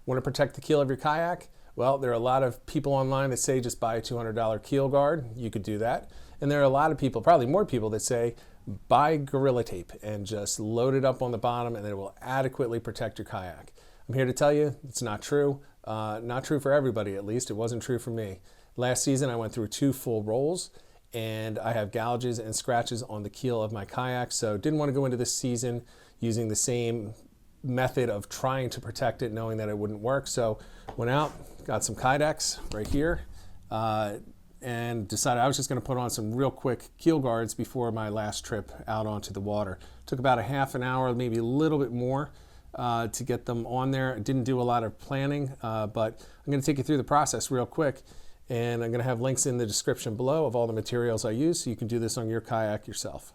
Want to protect the keel of your kayak? Well, there are a lot of people online that say just buy a $200 keel guard. You could do that. And there are a lot of people, probably more people, that say buy Gorilla Tape and just load it up on the bottom and it will adequately protect your kayak. I'm here to tell you it's not true. Not true for everybody, at least. It wasn't true for me. Last season I went through 2 full rolls and I have gouges and scratches on the keel of my kayak, so didn't want to go into this season using the same method of trying to protect it, knowing that it wouldn't work. So went out, got some Kydex right here, and decided I was just going to put on some real quick keel guards before my last trip out onto the water. Took about a half an hour, maybe a little bit more, to get them on there. I didn't do a lot of planning, but I'm going to take you through the process real quick, and I'm going to have links in the description below of all the materials I use, so you can do this on your kayak yourself.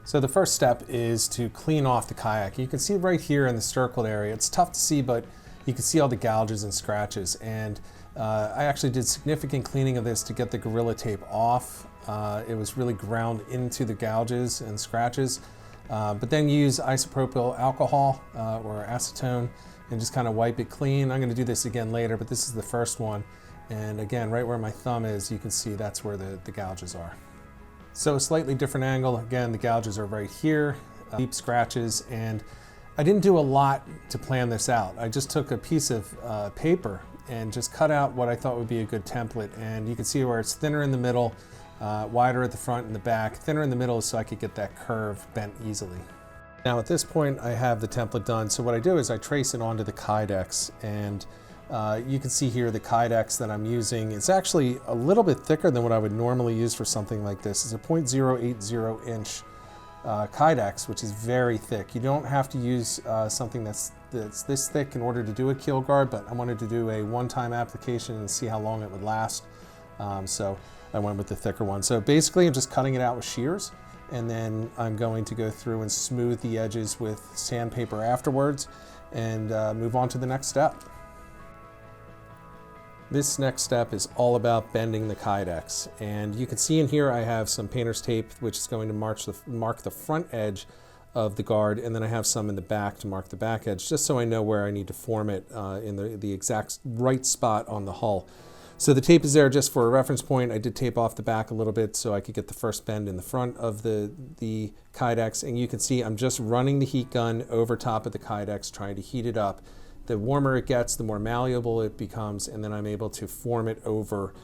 So the first step is to clean off the kayak. You can see right here in the circled area, it's tough to see, but you can see all the gouges and scratches. And I actually did significant cleaning of this to get the Gorilla Tape off. It was really ground into the gouges and scratches. But then use isopropyl alcohol or acetone and just kind of wipe it clean. I'm going to do this again later, but this is the first one. And again, right where my thumb is, you can see that's where the gouges are. So a slightly different angle. Again, the gouges are right here, deep scratches, and I didn't do a lot to plan this out. I just took a piece of paper and just cut out what I thought would be a good template. And you can see where it's thinner in the middle, wider at the front and the back. Thinner in the middle so I could get that curve bent easily. Now at this point I have the template done, so what I do is I trace it onto the Kydex, and you can see here the Kydex that I'm using. It's actually a little bit thicker than what I would normally use for something like this. It's a 0.080 inch Kydex, which is very thick. You don't have to use something that's this thick in order to do a keel guard, but I wanted to do a one-time application and see how long it would last. So I went with the thicker one. So basically I'm just cutting it out with shears, and then I'm going to go through and smooth the edges with sandpaper afterwards and move on to the next step. This next step is all about bending the Kydex, and you can see in here I have some painter's tape which is going to mark the front edge of the guard, and then I have some in the back to mark the back edge, just so I know where I need to form it in the exact right spot on the hull. So the tape is there just for a reference point. I did tape off the back a little bit so I could get the first bend in the front of the Kydex, and you can see I'm just running the heat gun over top of the Kydex, trying to heat it up. The warmer it gets, the more malleable it becomes, and then I'm able to form it over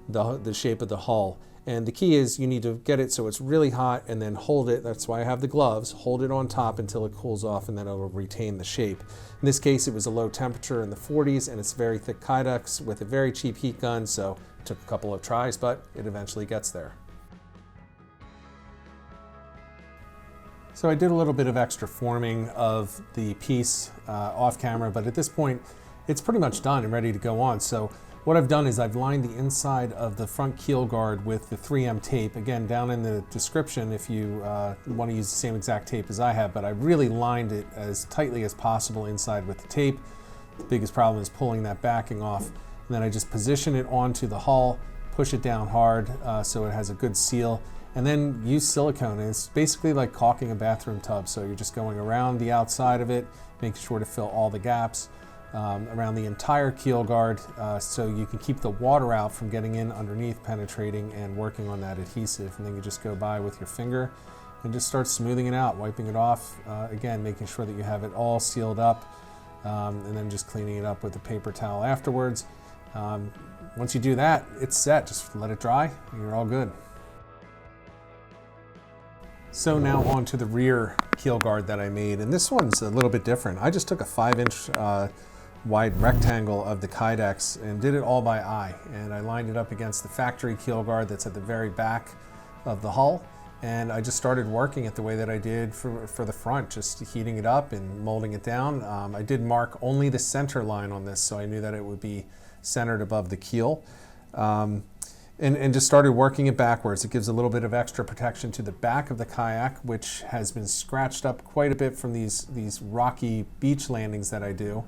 the shape of the hull. And the key is you need to get it so it's really hot and then hold it. That's why I have the gloves. Hold it on top until it cools off, and then it'll retain the shape. In this case, it was a low temperature in the 40s, and it's very thick Kydex with a very cheap heat gun, so it took a couple of tries, but it eventually gets there. So I did a little bit of extra forming of the piece off camera, but at this point it's pretty much done and ready to go on. So what I've done is I've lined the inside of the front keel guard with the 3M tape. Again, down in the description if you want to use the same exact tape as I have, but I really lined it as tightly as possible inside with the tape. The biggest problem is pulling that backing off. And then I just position it onto the hull, push it down hard so it has a good seal, and then use silicone. And it's basically like caulking a bathroom tub. So you're just going around the outside of it, making sure to fill all the gaps around the entire keel guard so you can keep the water out from getting in underneath, penetrating and working on that adhesive. And then you just go by with your finger and just start smoothing it out, wiping it off, again making sure that you have it all sealed up, and then just cleaning it up with a paper towel afterwards. Once you do that, it's set. Just let it dry and you're all good. So now on to the rear keel guard that I made, and this one's a little bit different. I just took a 5-inch wide rectangle of the Kydex and did it all by eye, and I lined it up against the factory keel guard that's at the very back of the hull, and I just started working it the way that I did for the front, just heating it up and molding it down. I did mark only the center line on this, so I knew that it would be centered above the keel. And just started working it backwards. It gives a little bit of extra protection to the back of the kayak, which has been scratched up quite a bit from these rocky beach landings that I do.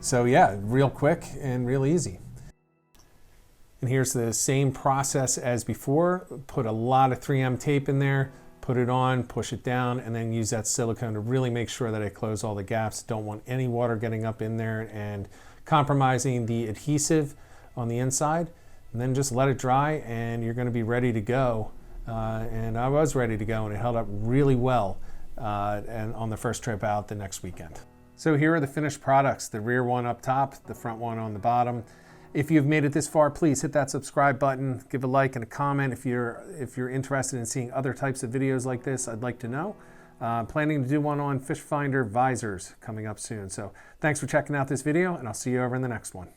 So yeah, real quick and real easy. And here's the same process as before. Put a lot of 3M tape in there, Put it on, push it down, and then use that silicone to really make sure that I close all the gaps. Don't want any water getting up in there and compromising the adhesive on the inside. And then just let it dry and you're going to be ready to go. And I was ready to go, and it held up really well and on the first trip out the next weekend. So here are the finished products, the rear one up top, the front one on the bottom. If you've made it this far, please hit that subscribe button, give a like and a comment. If you're interested in seeing other types of videos like this, I'd like to know. Planning to do one on fish finder visors coming up soon. So thanks for checking out this video, and I'll see you over in the next one.